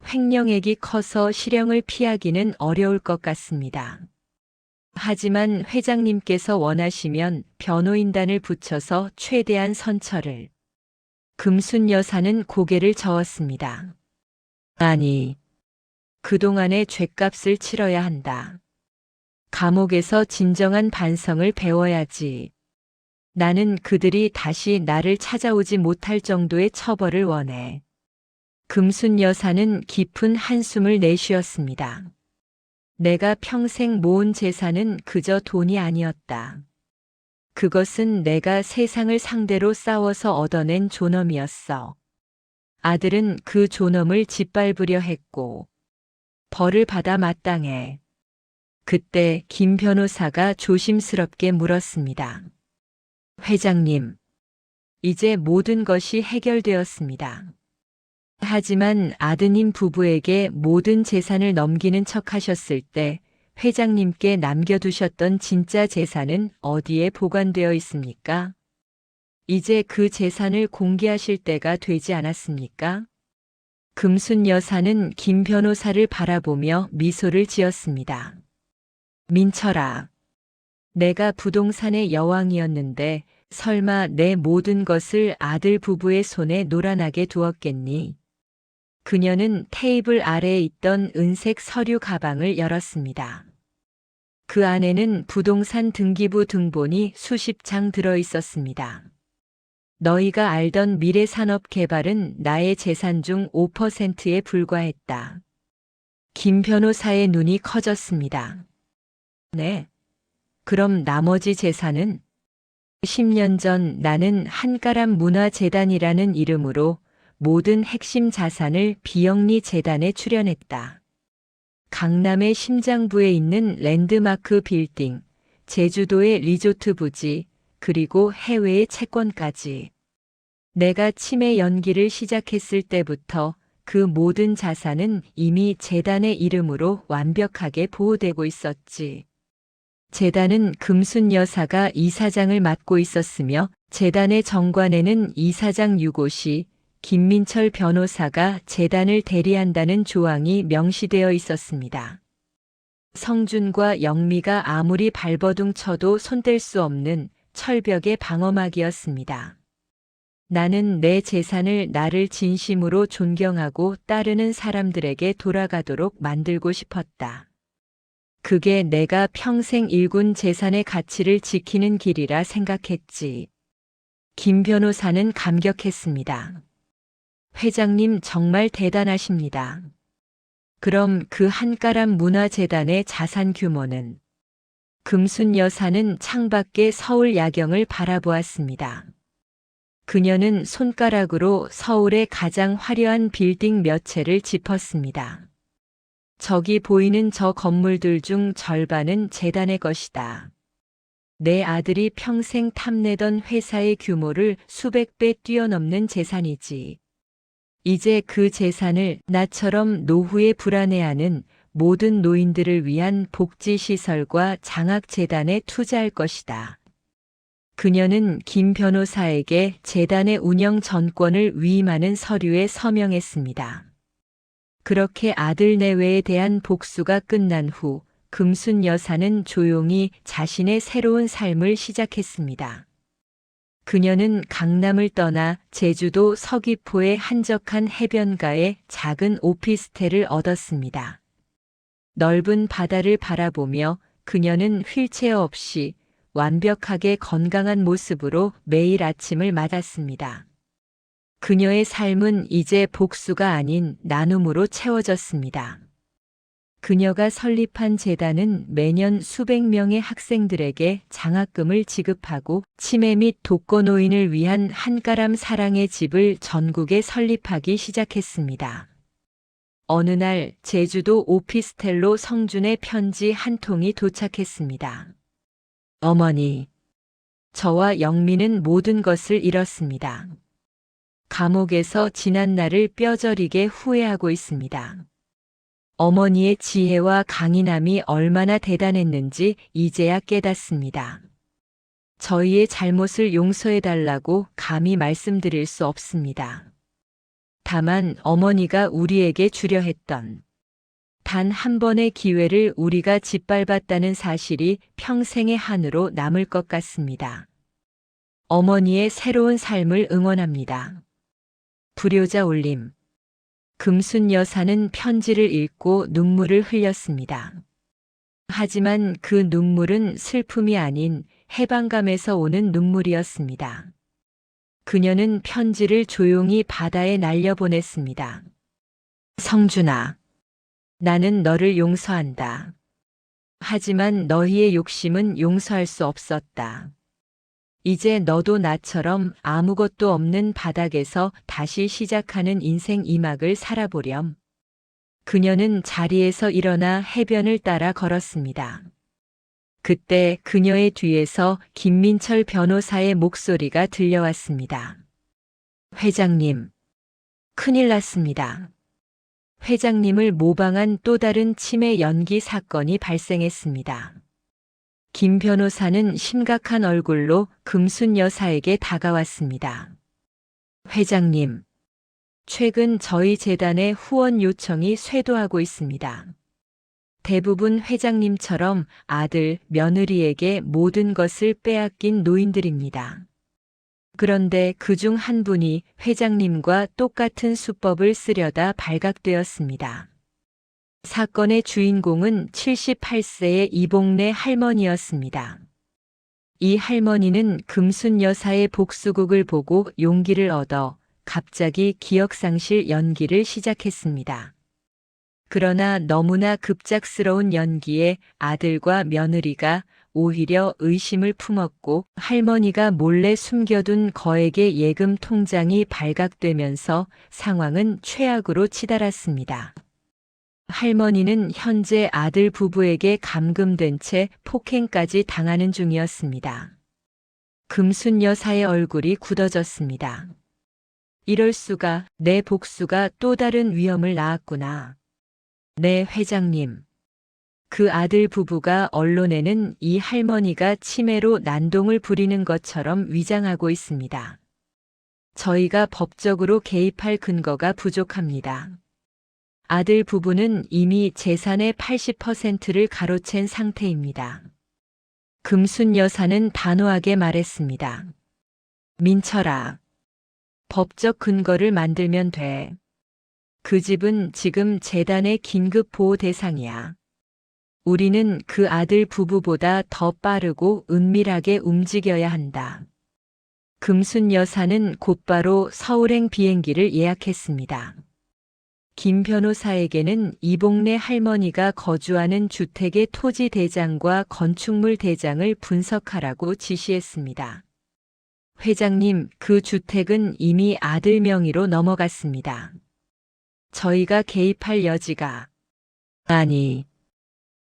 횡령액이 커서 실형을 피하기는 어려울 것 같습니다. 하지만 회장님께서 원하시면 변호인단을 붙여서 최대한 선처를. 금순 여사는 고개를 저었습니다. 아니, 그동안의 죗값을 치러야 한다. 감옥에서 진정한 반성을 배워야지. 나는 그들이 다시 나를 찾아오지 못할 정도의 처벌을 원해. 금순 여사는 깊은 한숨을 내쉬었습니다. 내가 평생 모은 재산은 그저 돈이 아니었다. 그것은 내가 세상을 상대로 싸워서 얻어낸 존엄이었어. 아들은 그 존엄을 짓밟으려 했고 벌을 받아 마땅해. 그때 김 변호사가 조심스럽게 물었습니다. 회장님, 이제 모든 것이 해결되었습니다. 하지만 아드님 부부에게 모든 재산을 넘기는 척 하셨을 때 회장님께 남겨두셨던 진짜 재산은 어디에 보관되어 있습니까? 이제 그 재산을 공개하실 때가 되지 않았습니까? 금순 여사는 김 변호사를 바라보며 미소를 지었습니다. 민철아, 내가 부동산의 여왕이었는데 설마 내 모든 것을 아들 부부의 손에 노란하게 두었겠니? 그녀는 테이블 아래에 있던 은색 서류 가방을 열었습니다. 그 안에는 부동산 등기부 등본이 수십 장 들어 있었습니다. 너희가 알던 미래산업개발은 나의 재산 중 5%에 불과했다. 김 변호사의 눈이 커졌습니다. 네. 그럼 나머지 재산은? 10년 전 나는 한가람 문화재단이라는 이름으로 모든 핵심 자산을 비영리 재단에 출연했다. 강남의 심장부에 있는 랜드마크 빌딩, 제주도의 리조트 부지, 그리고 해외의 채권까지. 내가 치매 연기를 시작했을 때부터 그 모든 자산은 이미 재단의 이름으로 완벽하게 보호되고 있었지. 재단은 금순 여사가 이사장을 맡고 있었으며 재단의 정관에는 이사장 유고시 김민철 변호사가 재단을 대리한다는 조항이 명시되어 있었습니다. 성준과 영미가 아무리 발버둥 쳐도 손댈 수 없는 철벽의 방어막이었습니다. 나는 내 재산을 나를 진심으로 존경하고 따르는 사람들에게 돌아가도록 만들고 싶었다. 그게 내가 평생 일군 재산의 가치를 지키는 길이라 생각했지. 김 변호사는 감격했습니다. 회장님 정말 대단하십니다. 그럼 그 한가람 문화재단의 자산 규모는? 금순 여사는 창밖의 서울 야경을 바라보았습니다. 그녀는 손가락으로 서울의 가장 화려한 빌딩 몇 채를 짚었습니다. 저기 보이는 저 건물들 중 절반은 재단의 것이다. 내 아들이 평생 탐내던 회사의 규모를 수백 배 뛰어넘는 재산이지. 이제 그 재산을 나처럼 노후에 불안해하는 모든 노인들을 위한 복지시설과 장학재단에 투자할 것이다. 그녀는 김 변호사에게 재단의 운영 전권을 위임하는 서류에 서명했습니다. 그렇게 아들 내외에 대한 복수가 끝난 후 금순 여사는 조용히 자신의 새로운 삶을 시작했습니다. 그녀는 강남을 떠나 제주도 서귀포의 한적한 해변가에 작은 오피스텔을 얻었습니다. 넓은 바다를 바라보며 그녀는 휠체어 없이 완벽하게 건강한 모습으로 매일 아침을 맞았습니다. 그녀의 삶은 이제 복수가 아닌 나눔으로 채워졌습니다. 그녀가 설립한 재단은 매년 수백 명의 학생들에게 장학금을 지급하고 치매 및 독거노인을 위한 한가람 사랑의 집을 전국에 설립하기 시작했습니다. 어느 날 제주도 오피스텔로 성준의 편지 한 통이 도착했습니다. 어머니, 저와 영미는 모든 것을 잃었습니다. 감옥에서 지난 날을 뼈저리게 후회하고 있습니다. 어머니의 지혜와 강인함이 얼마나 대단했는지 이제야 깨닫습니다. 저희의 잘못을 용서해달라고 감히 말씀드릴 수 없습니다. 다만 어머니가 우리에게 주려 했던 단 한 번의 기회를 우리가 짓밟았다는 사실이 평생의 한으로 남을 것 같습니다. 어머니의 새로운 삶을 응원합니다. 불효자 올림. 금순 여사는 편지를 읽고 눈물을 흘렸습니다. 하지만 그 눈물은 슬픔이 아닌 해방감에서 오는 눈물이었습니다. 그녀는 편지를 조용히 바다에 날려보냈습니다. 성준아, 나는 너를 용서한다. 하지만 너희의 욕심은 용서할 수 없었다. 이제 너도 나처럼 아무것도 없는 바닥에서 다시 시작하는 인생 2막을 살아보렴. 그녀는 자리에서 일어나 해변을 따라 걸었습니다. 그때 그녀의 뒤에서 김민철 변호사의 목소리가 들려왔습니다. 회장님, 큰일 났습니다. 회장님을 모방한 또 다른 치매 연기 사건이 발생했습니다. 김 변호사는 심각한 얼굴로 금순 여사에게 다가왔습니다. 회장님, 최근 저희 재단의 후원 요청이 쇄도하고 있습니다. 대부분 회장님처럼 아들, 며느리에게 모든 것을 빼앗긴 노인들입니다. 그런데 그중 한 분이 회장님과 똑같은 수법을 쓰려다 발각되었습니다. 사건의 주인공은 78세의 이봉래 할머니였습니다. 이 할머니는 금순 여사의 복수극을 보고 용기를 얻어 갑자기 기억상실 연기를 시작했습니다. 그러나 너무나 급작스러운 연기에 아들과 며느리가 오히려 의심을 품었고 할머니가 몰래 숨겨둔 거액의 예금 통장이 발각되면서 상황은 최악으로 치달았습니다. 할머니는 현재 아들 부부에게 감금된 채 폭행까지 당하는 중이었습니다. 금순 여사의 얼굴이 굳어졌습니다. 이럴 수가, 내 복수가 또 다른 위험을 낳았구나. 네, 회장님. 그 아들 부부가 언론에는 이 할머니가 치매로 난동을 부리는 것처럼 위장하고 있습니다. 저희가 법적으로 개입할 근거가 부족합니다. 아들 부부는 이미 재산의 80%를 가로챈 상태입니다. 금순 여사는 단호하게 말했습니다. 민철아, 법적 근거를 만들면 돼. 그 집은 지금 재단의 긴급 보호 대상이야. 우리는 그 아들 부부보다 더 빠르고 은밀하게 움직여야 한다. 금순 여사는 곧바로 서울행 비행기를 예약했습니다. 김 변호사에게는 이봉래 할머니가 거주하는 주택의 토지 대장과 건축물 대장을 분석하라고 지시했습니다. 회장님, 그 주택은 이미 아들 명의로 넘어갔습니다. 저희가 개입할 여지가 아니,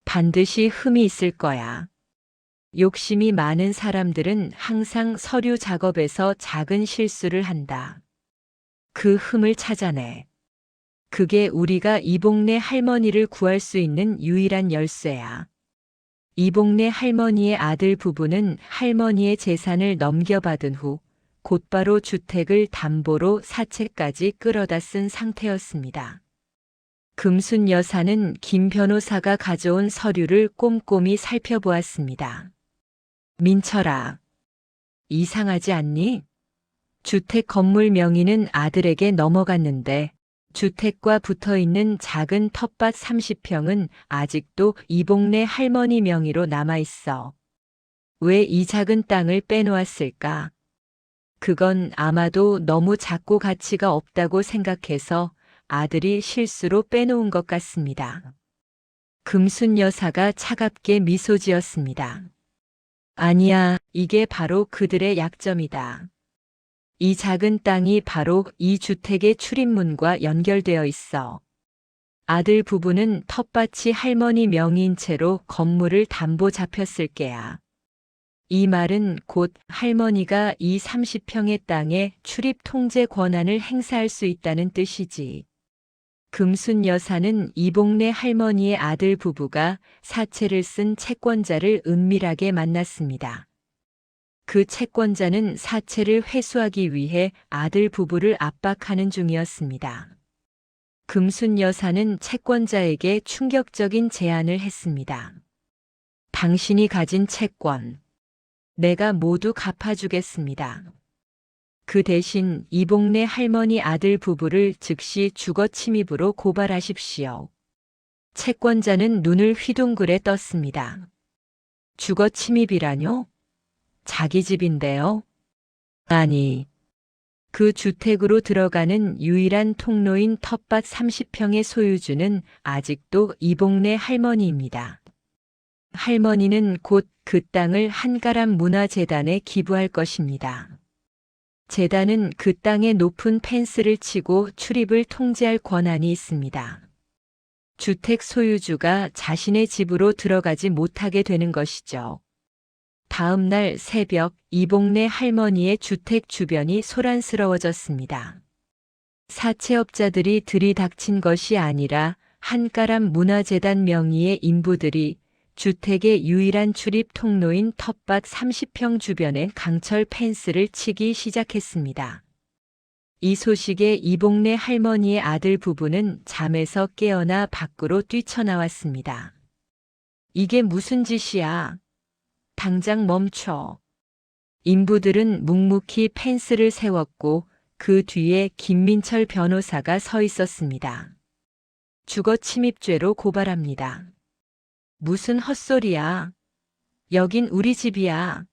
반드시 흠이 있을 거야. 욕심이 많은 사람들은 항상 서류 작업에서 작은 실수를 한다. 그 흠을 찾아내. 그게 우리가 이봉래 할머니를 구할 수 있는 유일한 열쇠야. 이봉래 할머니의 아들 부부는 할머니의 재산을 넘겨받은 후 곧바로 주택을 담보로 사채까지 끌어다 쓴 상태였습니다. 금순 여사는 김 변호사가 가져온 서류를 꼼꼼히 살펴보았습니다. 민철아, 이상하지 않니? 주택 건물 명의는 아들에게 넘어갔는데 주택과 붙어있는 작은 텃밭 30평은 아직도 이봉래 할머니 명의로 남아있어. 왜 이 작은 땅을 빼놓았을까? 그건 아마도 너무 작고 가치가 없다고 생각해서 아들이 실수로 빼놓은 것 같습니다. 금순 여사가 차갑게 미소 지었습니다. 아니야, 이게 바로 그들의 약점이다. 이 작은 땅이 바로 이 주택의 출입문과 연결되어 있어. 아들 부부는 텃밭이 할머니 명의인 채로 건물을 담보 잡혔을 게야. 이 말은 곧 할머니가 이 30평의 땅에 출입 통제 권한을 행사할 수 있다는 뜻이지. 금순 여사는 이복래 할머니의 아들 부부가 사채를 쓴 채권자를 은밀하게 만났습니다. 그 채권자는 사채를 회수하기 위해 아들 부부를 압박하는 중이었습니다. 금순 여사는 채권자에게 충격적인 제안을 했습니다. 당신이 가진 채권, 내가 모두 갚아주겠습니다. 그 대신 이복래 할머니 아들 부부를 즉시 주거 침입으로 고발하십시오. 채권자는 눈을 휘둥그레 떴습니다. 주거 침입이라뇨? 자기 집인데요? 아니, 그 주택으로 들어가는 유일한 통로인 텃밭 30평의 소유주는 아직도 이복래 할머니입니다. 할머니는 곧 그 땅을 한가람 문화재단에 기부할 것입니다. 재단은 그 땅에 높은 펜스를 치고 출입을 통제할 권한이 있습니다. 주택 소유주가 자신의 집으로 들어가지 못하게 되는 것이죠. 다음 날 새벽 이복래 할머니의 주택 주변이 소란스러워졌습니다. 사채업자들이 들이닥친 것이 아니라 한가람 문화재단 명의의 인부들이 주택의 유일한 출입 통로인 텃밭 30평 주변에 강철 펜스를 치기 시작했습니다. 이 소식에 이복래 할머니의 아들 부부는 잠에서 깨어나 밖으로 뛰쳐나왔습니다. 이게 무슨 짓이야? 당장 멈춰. 인부들은 묵묵히 펜스를 세웠고 그 뒤에 김민철 변호사가 서 있었습니다. 주거 침입죄로 고발합니다. 무슨 헛소리야. 여긴 우리 집이야.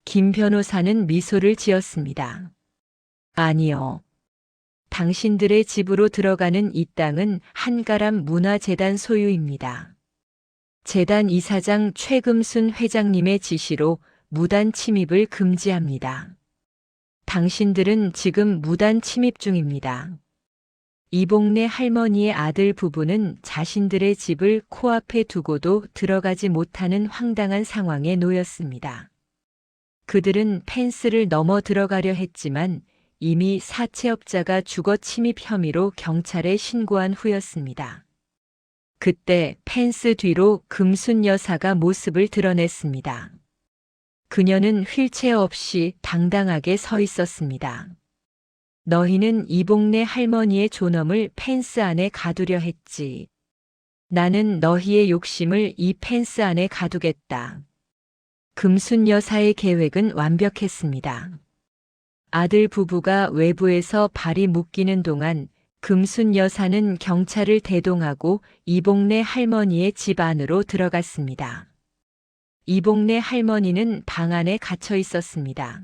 김 변호사는 미소를 지었습니다. 아니요. 당신들의 집으로 들어가는 이 땅은 한가람 문화재단 소유입니다. 재단 이사장 최금순 회장님의 지시로 무단 침입을 금지합니다. 당신들은 지금 무단 침입 중입니다. 이복래 할머니의 아들 부부는 자신들의 집을 코앞에 두고도 들어가지 못하는 황당한 상황에 놓였습니다. 그들은 펜스를 넘어 들어가려 했지만 이미 사채업자가 주거 침입 혐의로 경찰에 신고한 후였습니다. 그때 펜스 뒤로 금순 여사가 모습을 드러냈습니다. 그녀는 휠체어 없이 당당하게 서 있었습니다. 너희는 이복래 할머니의 존엄을 펜스 안에 가두려 했지. 나는 너희의 욕심을 이 펜스 안에 가두겠다. 금순 여사의 계획은 완벽했습니다. 아들 부부가 외부에서 발이 묶이는 동안 금순 여사는 경찰을 대동하고 이복래 할머니의 집 안으로 들어갔습니다. 이복래 할머니는 방 안에 갇혀 있었습니다.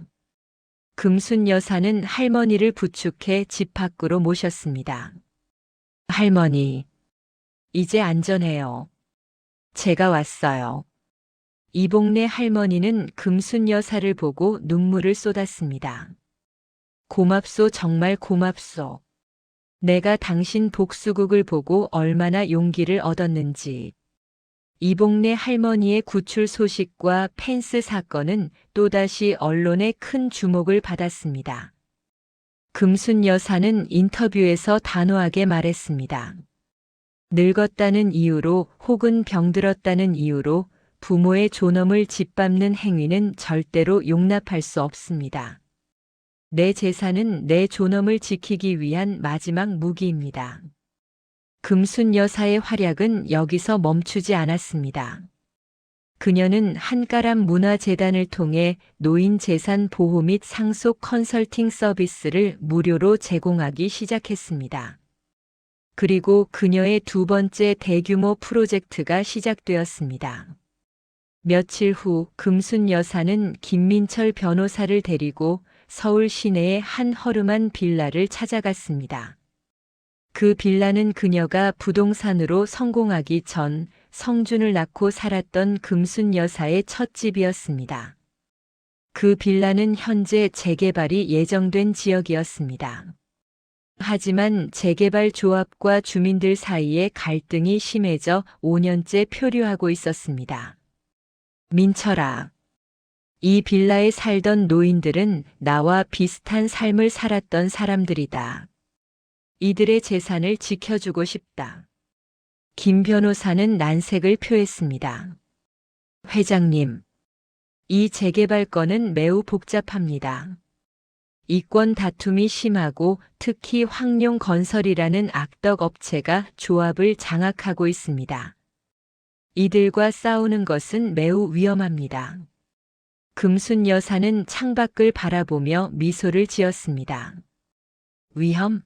금순 여사는 할머니를 부축해 집 밖으로 모셨습니다. 할머니, 이제 안전해요. 제가 왔어요. 이복래 할머니는 금순 여사를 보고 눈물을 쏟았습니다. 고맙소, 정말 고맙소. 내가 당신 복수국을 보고 얼마나 용기를 얻었는지. 이복래 할머니의 구출 소식과 펜스 사건은 또다시 언론의 큰 주목을 받았습니다. 금순 여사는 인터뷰에서 단호하게 말했습니다. 늙었다는 이유로 혹은 병들었다는 이유로 부모의 존엄을 짓밟는 행위는 절대로 용납할 수 없습니다. 내 재산은 내 존엄을 지키기 위한 마지막 무기입니다. 금순 여사의 활약은 여기서 멈추지 않았습니다. 그녀는 한가람 문화재단을 통해 노인 재산 보호 및 상속 컨설팅 서비스를 무료로 제공하기 시작했습니다. 그리고 그녀의 두 번째 대규모 프로젝트가 시작되었습니다. 며칠 후 금순 여사는 김민철 변호사를 데리고 서울 시내의 한 허름한 빌라를 찾아갔습니다. 그 빌라는 그녀가 부동산으로 성공하기 전 성준을 낳고 살았던 금순 여사의 첫 집이었습니다. 그 빌라는 현재 재개발이 예정된 지역이었습니다. 하지만 재개발 조합과 주민들 사이에 갈등이 심해져 5년째 표류하고 있었습니다. 민철아, 이 빌라에 살던 노인들은 나와 비슷한 삶을 살았던 사람들이다. 이들의 재산을 지켜주고 싶다. 김 변호사는 난색을 표했습니다. 회장님, 이 재개발 건은 매우 복잡합니다. 이권 다툼이 심하고 특히 황룡건설이라는 악덕 업체가 조합을 장악하고 있습니다. 이들과 싸우는 것은 매우 위험합니다. 금순 여사는 창밖을 바라보며 미소를 지었습니다. 위험?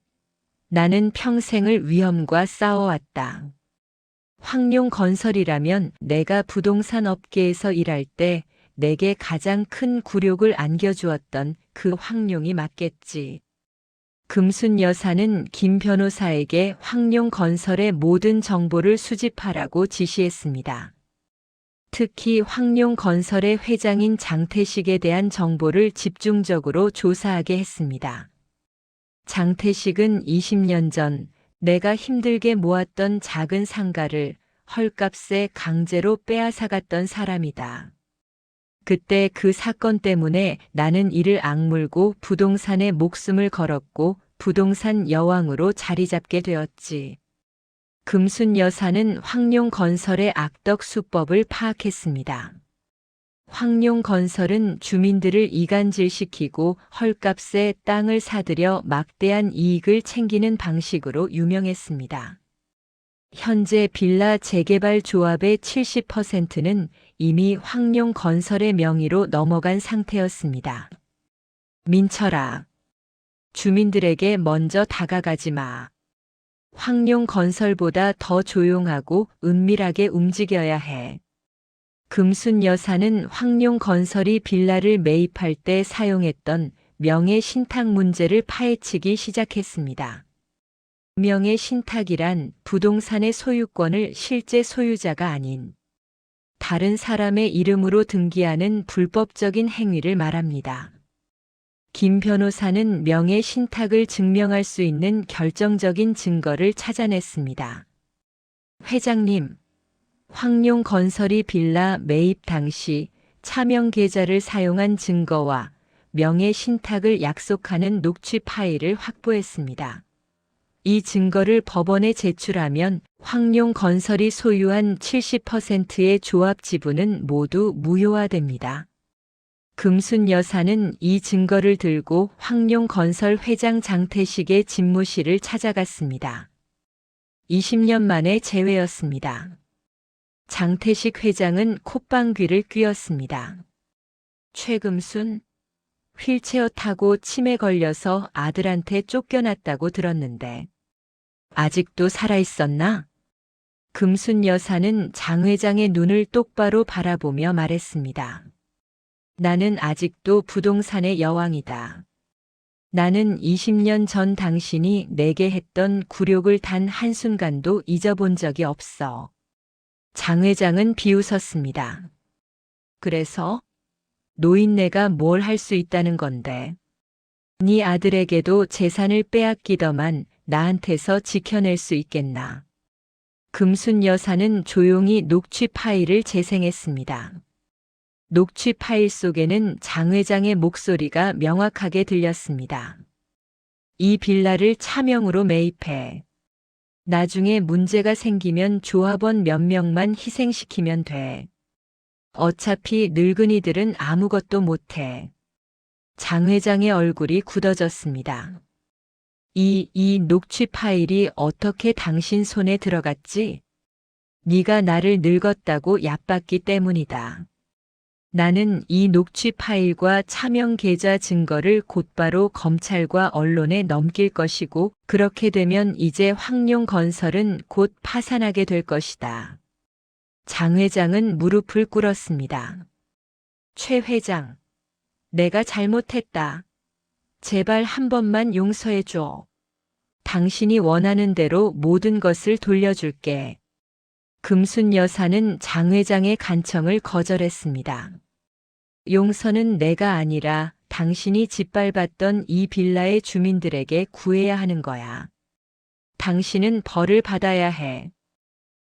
나는 평생을 위험과 싸워왔다. 황룡건설이라면 내가 부동산 업계에서 일할 때 내게 가장 큰 굴욕을 안겨주었던 그 황룡이 맞겠지. 금순 여사는 김 변호사에게 황룡건설의 모든 정보를 수집하라고 지시했습니다. 특히 황룡건설의 회장인 장태식에 대한 정보를 집중적으로 조사하게 했습니다. 장태식은 20년 전 내가 힘들게 모았던 작은 상가를 헐값에 강제로 빼앗아갔던 사람이다. 그때 그 사건 때문에 나는 이를 악물고 부동산에 목숨을 걸었고 부동산 여왕으로 자리 잡게 되었지. 금순 여사는 황룡건설의 악덕 수법을 파악했습니다. 황룡건설은 주민들을 이간질시키고 헐값에 땅을 사들여 막대한 이익을 챙기는 방식으로 유명했습니다. 현재 빌라 재개발 조합의 70%는 이미 황룡건설의 명의로 넘어간 상태였습니다. 민철아, 주민들에게 먼저 다가가지 마. 황룡건설보다 더 조용하고 은밀하게 움직여야 해. 금순 여사는 황룡건설이 빌라를 매입할 때 사용했던 명예신탁 문제를 파헤치기 시작했습니다. 명예신탁이란 부동산의 소유권을 실제 소유자가 아닌 다른 사람의 이름으로 등기하는 불법적인 행위를 말합니다. 김 변호사는 명예신탁을 증명할 수 있는 결정적인 증거를 찾아냈습니다. 회장님, 황룡건설이 빌라 매입 당시 차명 계좌를 사용한 증거와 명예신탁을 약속하는 녹취 파일을 확보했습니다. 이 증거를 법원에 제출하면 황룡건설이 소유한 70%의 조합 지분은 모두 무효화됩니다. 금순 여사는 이 증거를 들고 황룡건설 회장 장태식의 집무실을 찾아갔습니다. 20년 만에 재회였습니다. 장태식 회장은 콧방귀를 뀌었습니다. 최금순, 휠체어 타고 치매 걸려서 아들한테 쫓겨났다고 들었는데 아직도 살아있었나? 금순 여사는 장 회장의 눈을 똑바로 바라보며 말했습니다. 나는 아직도 부동산의 여왕이다. 나는 20년 전 당신이 내게 했던 굴욕을 단 한순간도 잊어본 적이 없어. 장 회장은 비웃었습니다. 그래서? 노인네가 뭘 할 수 있다는 건데. 네 아들에게도 재산을 빼앗기더만 나한테서 지켜낼 수 있겠나. 금순 여사는 조용히 녹취 파일을 재생했습니다. 녹취 파일 속에는 장 회장의 목소리가 명확하게 들렸습니다. 이 빌라를 차명으로 매입해. 나중에 문제가 생기면 조합원 몇 명만 희생시키면 돼. 어차피 늙은이들은 아무것도 못해. 장 회장의 얼굴이 굳어졌습니다. 이 녹취 파일이 어떻게 당신 손에 들어갔지? 네가 나를 늙었다고 얕봤기 때문이다. 나는 이 녹취 파일과 차명 계좌 증거를 곧바로 검찰과 언론에 넘길 것이고 그렇게 되면 이제 황룡건설은 곧 파산하게 될 것이다. 장 회장은 무릎을 꿇었습니다. 최 회장, 내가 잘못했다. 제발 한 번만 용서해 줘. 당신이 원하는 대로 모든 것을 돌려줄게. 금순 여사는 장 회장의 간청을 거절했습니다. 용서는 내가 아니라 당신이 짓밟았던 이 빌라의 주민들에게 구해야 하는 거야. 당신은 벌을 받아야 해.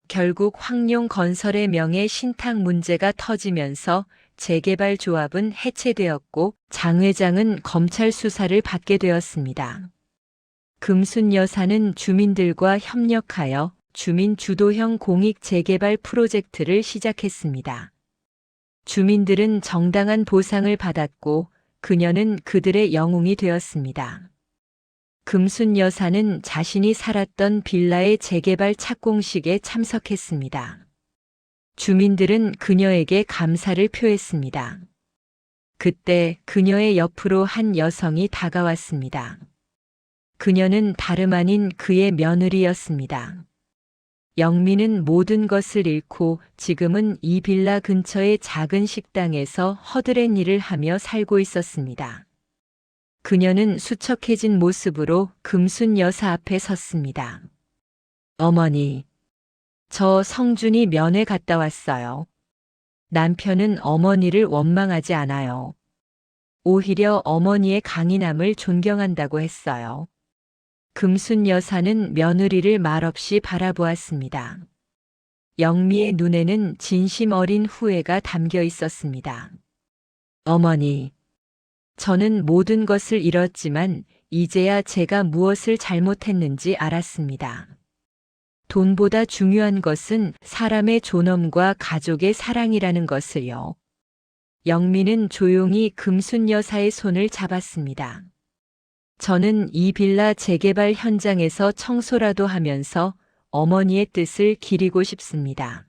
결국 황룡건설의 명예 신탁 문제가 터지면서 재개발 조합은 해체되었고 장 회장은 검찰 수사를 받게 되었습니다. 금순 여사는 주민들과 협력하여 주민 주도형 공익 재개발 프로젝트를 시작했습니다. 주민들은 정당한 보상을 받았고 그녀는 그들의 영웅이 되었습니다. 금순 여사는 자신이 살았던 빌라의 재개발 착공식에 참석했습니다. 주민들은 그녀에게 감사를 표했습니다. 그때 그녀의 옆으로 한 여성이 다가왔습니다. 그녀는 다름 아닌 그의 며느리였습니다. 영미는 모든 것을 잃고 지금은 이 빌라 근처의 작은 식당에서 허드렛 일을 하며 살고 있었습니다. 그녀는 수척해진 모습으로 금순 여사 앞에 섰습니다. 어머니, 저 성준이 면회 갔다 왔어요. 남편은 어머니를 원망하지 않아요. 오히려 어머니의 강인함을 존경한다고 했어요. 금순 여사는 며느리를 말없이 바라보았습니다. 영미의 눈에는 진심 어린 후회가 담겨 있었습니다. 어머니, 저는 모든 것을 잃었지만 이제야 제가 무엇을 잘못했는지 알았습니다. 돈보다 중요한 것은 사람의 존엄과 가족의 사랑이라는 것을요. 영미는 조용히 금순 여사의 손을 잡았습니다. 저는 이 빌라 재개발 현장에서 청소라도 하면서 어머니의 뜻을 기리고 싶습니다.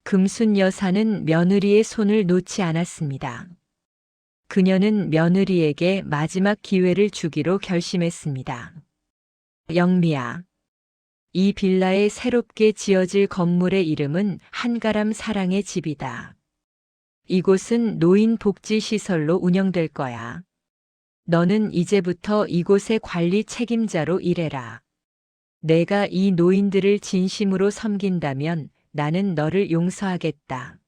금순 여사는 며느리의 손을 놓지 않았습니다. 그녀는 며느리에게 마지막 기회를 주기로 결심했습니다. 영미야, 이 빌라에 새롭게 지어질 건물의 이름은 한가람 사랑의 집이다. 이곳은 노인 복지 시설로 운영될 거야. 너는 이제부터 이곳의 관리 책임자로 일해라. 내가 이 노인들을 진심으로 섬긴다면 나는 너를 용서하겠다.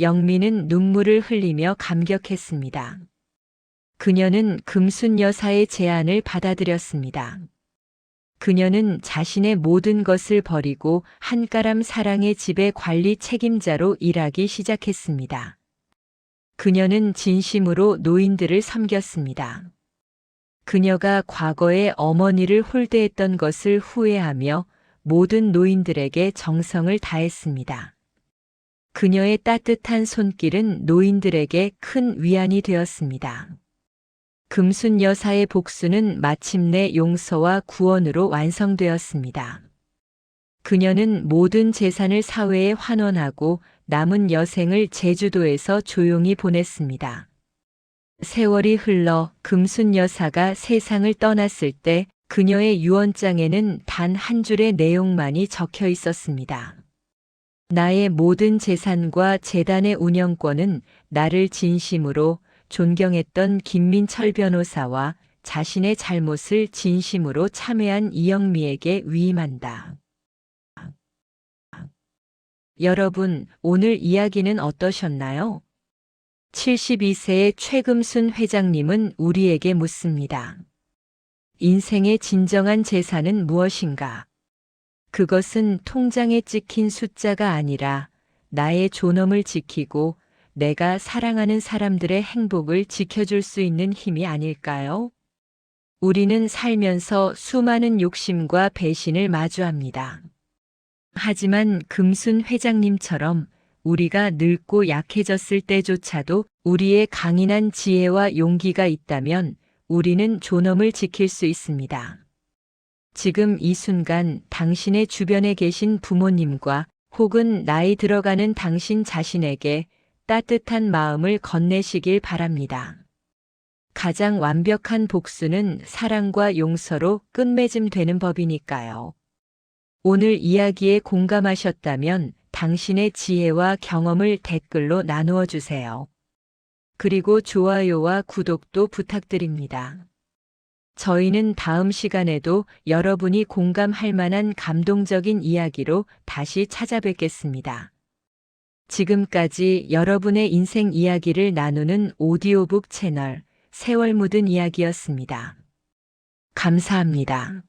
영미는 눈물을 흘리며 감격했습니다. 그녀는 금순 여사의 제안을 받아들였습니다. 그녀는 자신의 모든 것을 버리고 한가람 사랑의 집의 관리 책임자로 일하기 시작했습니다. 그녀는 진심으로 노인들을 섬겼습니다. 그녀가 과거에 어머니를 홀대했던 것을 후회하며 모든 노인들에게 정성을 다했습니다. 그녀의 따뜻한 손길은 노인들에게 큰 위안이 되었습니다. 금순 여사의 복수는 마침내 용서와 구원으로 완성되었습니다. 그녀는 모든 재산을 사회에 환원하고 남은 여생을 제주도에서 조용히 보냈습니다. 세월이 흘러 금순 여사가 세상을 떠났을 때 그녀의 유언장에는 단 한 줄의 내용만이 적혀 있었습니다. 나의 모든 재산과 재단의 운영권은 나를 진심으로 존경했던 김민철 변호사와 자신의 잘못을 진심으로 참회한 이영미에게 위임한다. 여러분, 오늘 이야기는 어떠셨나요? 72세의 최금순 회장님은 우리에게 묻습니다. 인생의 진정한 재산은 무엇인가? 그것은 통장에 찍힌 숫자가 아니라 나의 존엄을 지키고 내가 사랑하는 사람들의 행복을 지켜줄 수 있는 힘이 아닐까요? 우리는 살면서 수많은 욕심과 배신을 마주합니다. 하지만 금순 회장님처럼 우리가 늙고 약해졌을 때조차도 우리의 강인한 지혜와 용기가 있다면 우리는 존엄을 지킬 수 있습니다. 지금 이 순간 당신의 주변에 계신 부모님과 혹은 나이 들어가는 당신 자신에게 따뜻한 마음을 건네시길 바랍니다. 가장 완벽한 복수는 사랑과 용서로 끝맺음되는 법이니까요. 오늘 이야기에 공감하셨다면 당신의 지혜와 경험을 댓글로 나누어 주세요. 그리고 좋아요와 구독도 부탁드립니다. 저희는 다음 시간에도 여러분이 공감할 만한 감동적인 이야기로 다시 찾아뵙겠습니다. 지금까지 여러분의 인생 이야기를 나누는 오디오북 채널 세월 묻은 이야기였습니다. 감사합니다.